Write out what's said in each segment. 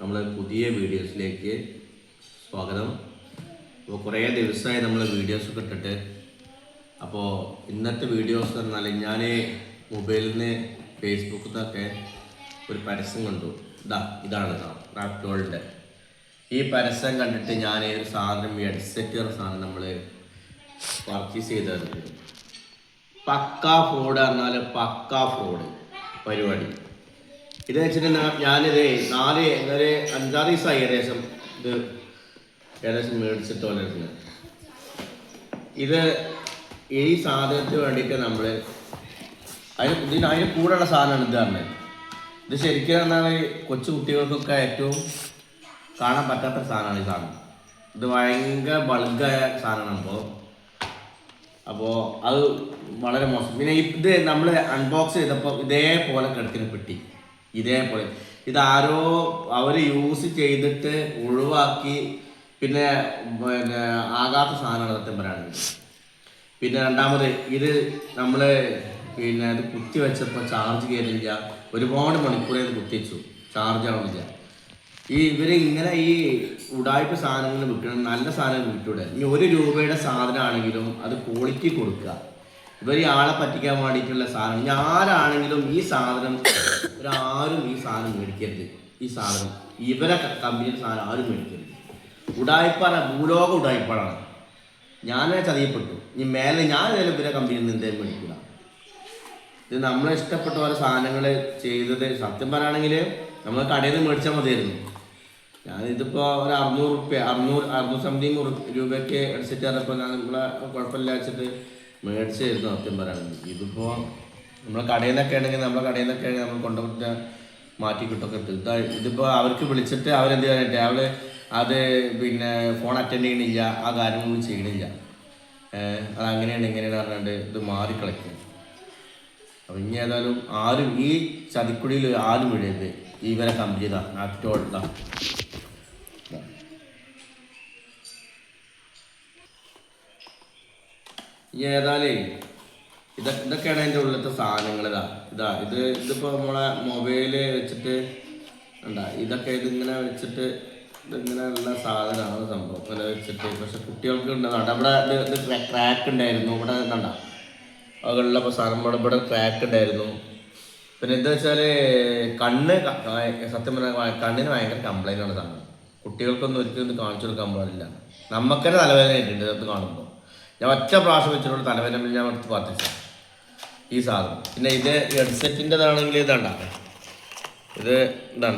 നമ്മൾ പുതിയ വീഡിയോസിലേക്ക് സ്വാഗതം. അപ്പോൾ കുറേ ദിവസമായി നമ്മൾ വീഡിയോസൊക്കെ ഇട്ടിട്ട്. അപ്പോൾ ഇന്നത്തെ വീഡിയോസ് പറഞ്ഞാൽ ഞാൻ മൊബൈലിൽ നിന്ന് ഫേസ്ബുക്കിൽ നിന്നൊക്കെ ഒരു പരസ്യം കണ്ടു. ഇതാണ് റാപ്റ്റോളിൻ്റെ ഈ പരസ്യം കണ്ടിട്ട് ഞാൻ ഒരു സാധനം ഹെഡ്സെറ്റ് എന്ന സാധനം നമ്മൾ പർച്ചേസ് ചെയ്തത്. പക്കാ ഫ്രോഡ് പറഞ്ഞാൽ പക്കാ ഫ്രോഡ് പരിപാടി. ഇത് വെച്ചിട്ട് ഞാനിത് 5-6 ദിവസമായി ഏകദേശം മേടിച്ചിട്ട് വന്നിരുന്നത്. ഇത് ഈ സാധനത്തിന് വേണ്ടിയിട്ട് നമ്മൾ അതിന് കൂടെയുള്ള സാധനമാണ് ഇത് പറഞ്ഞത്. ഇത് ശരിക്കും പറഞ്ഞാൽ കൊച്ചു കുട്ടികൾക്കൊക്കെ ഏറ്റവും കാണാൻ പറ്റാത്ത സാധനമാണ് ഈ സാധനം. ഇത് ഭയങ്കര ബൾഗായ സാധനമാണ്. അപ്പോൾ അത് വളരെ മോശം. പിന്നെ ഇത് നമ്മൾ അൺബോക്സ് ചെയ്തപ്പോൾ ഇതേപോലെ കിടക്കുന്ന പെട്ടി, ഇതേപോലെ ഇതാരോ അവർ യൂസ് ചെയ്തിട്ട് ഒഴിവാക്കി പിന്നെ ആകാത്ത സാധനമാണ് സത്യം പറയുകയാണെങ്കിൽ. പിന്നെ രണ്ടാമത് ഇത് നമ്മൾ ഇത് കുത്തി വെച്ചപ്പോൾ ചാർജ് കയറില്ല. ഒരുപാട് മണിക്കൂറേ ഇത് കുത്തി വെച്ചു, ചാർജ് ആവുന്നില്ല. ഇവർ ഇങ്ങനെ ഈ ഉടായ്പ സാധനങ്ങൾ വിൽക്കണം, നല്ല സാധനങ്ങൾ വിൽക്കൂടെ. ഇനി 1 രൂപയുടെ സാധനമാണെങ്കിലും അത് ക്വാളിറ്റി കൊടുക്കുക. ഇവർ ആളെ പറ്റിക്കാൻ വേണ്ടിയിട്ടുള്ള സാധനം. ഇനി ആരാണെങ്കിലും ഈ സാധനം ആരും ഈ സാധനം മേടിക്കരുത്. ഈ സാധനം ഇവരെ കമ്പനിയുടെ സാധനം ആരും മേടിക്കരുത്. ഉടായ്പാണ്, ഭൂലോക ഉടായ്പാടാണ്. ഞാൻ ചതിയപ്പെട്ടു. ഇനി മേലെ ഞാൻ ഇവരെ കമ്പനിയിൽ നിന്ന് എന്തേലും മേടിക്കില്ല. ഇത് നമ്മളെ ഇഷ്ടപ്പെട്ട ഓരോ സാധനങ്ങൾ ചെയ്തത് സത്യം പറയുകയാണെങ്കിൽ നമ്മൾ കടയിൽ നിന്ന് മേടിച്ചാൽ മതിയായിരുന്നു. ഞാനിതിപ്പോൾ ഒരു 600 സംതിങ് രൂപയ്ക്ക് ഹെഡ്സെറ്റ് പറഞ്ഞപ്പോൾ ഞാൻ നമ്മളെ കുഴപ്പമില്ല വെച്ചിട്ട് മേടിച്ചായിരുന്നു സത്യം പറയുകയാണെങ്കിൽ. ഇതിപ്പോൾ നമ്മളെ കടയിൽ നിന്നൊക്കെ ആണെങ്കിൽ നമ്മൾ കൊണ്ടുപോയിട്ട് മാറ്റി കിട്ടൊക്കെ ഇട്ട്. ഇതിപ്പോൾ അവർക്ക് വിളിച്ചിട്ട് അവരെന്ത് ചെയ്യാനായിട്ട് അത് പിന്നെ ഫോൺ അറ്റൻഡ് ചെയ്യണില്ല, ആ കാര്യങ്ങളൊന്നും ചെയ്യണില്ല. അതങ്ങനെയാണ് ഇങ്ങനെയാണ് പറഞ്ഞിട്ട് ഇത് മാറിക്കളിക്കും. അപ്പം ഇനി ഏതായാലും ആരും ഈ ചതിക്കുടിയിൽ ആരും വീഴരുത്. ഇവരെ കമ്പനി റാപ്റ്റോൾ ഇനി ഏതായാലും ഇതൊക്കെയാണ് അതിൻ്റെ ഉള്ളിലത്തെ സാധനങ്ങൾ. ഇതിപ്പോൾ നമ്മളെ മൊബൈൽ വെച്ചിട്ട് ഇതൊക്കെ ഇതിങ്ങനെ വെച്ചിട്ട് ഇതിങ്ങനെയുള്ള സാധനമാണ് സംഭവം. ഇങ്ങനെ വെച്ചിട്ട് പക്ഷെ കുട്ടികൾക്ക് ഉണ്ട് ഇവിടെ ഇത് ക്രാക്ക് ഉണ്ടായിരുന്നു. ഇവിടെ അതുള്ളപ്പോൾ സാധനം ഇവിടെ ക്രാക്ക് ഉണ്ടായിരുന്നു. പിന്നെ എന്താ വെച്ചാൽ സത്യം പറഞ്ഞാൽ കണ്ണിന് ഭയങ്കര കംപ്ലൈൻ്റ് ആണ് സാധനം. കുട്ടികൾക്കൊന്നും ഒരിക്കലും ഇത് കാണിച്ചു കൊടുക്കാൻ പാടില്ല. നമുക്കെന്നെ തലവേദന ആയിട്ടുണ്ട് ഇത് കാണുമ്പോൾ. ഞാൻ ഒറ്റ പ്രാവശ്യം വെച്ചിട്ടുള്ള തലവേദന ഞാൻ എടുത്ത് പാർട്ടിച്ച ഈ സാധനം. പിന്നെ ഇത് ഹെഡ്സെറ്റിൻ്റെതാണെങ്കിൽ ഇത്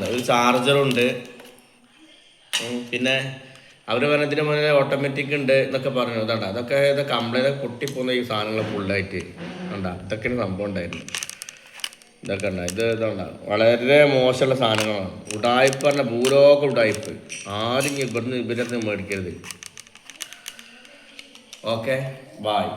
ഒരു ചാർജറുണ്ട്. പിന്നെ അവർ പറഞ്ഞതിന് മുന്നേ ഓട്ടോമാറ്റിക് ഉണ്ട് എന്നൊക്കെ പറഞ്ഞു. അതൊക്കെ കംപ്ലൈൻറ്റ് പൊട്ടിപ്പോകുന്ന ഈ സാധനങ്ങൾ ഫുള്ളായിട്ട് ഇതൊക്കെയാണ് സംഭവം ഉണ്ടായിരുന്നു. ഇതൊക്കെ വളരെ മോശമുള്ള സാധനങ്ങളാണ്. ഉടായ്പ പറഞ്ഞാൽ ഭൂലോക ഉടായ്പ്. ആരും ഇവരുടെ മേടിക്കരുത്. Okay, bye.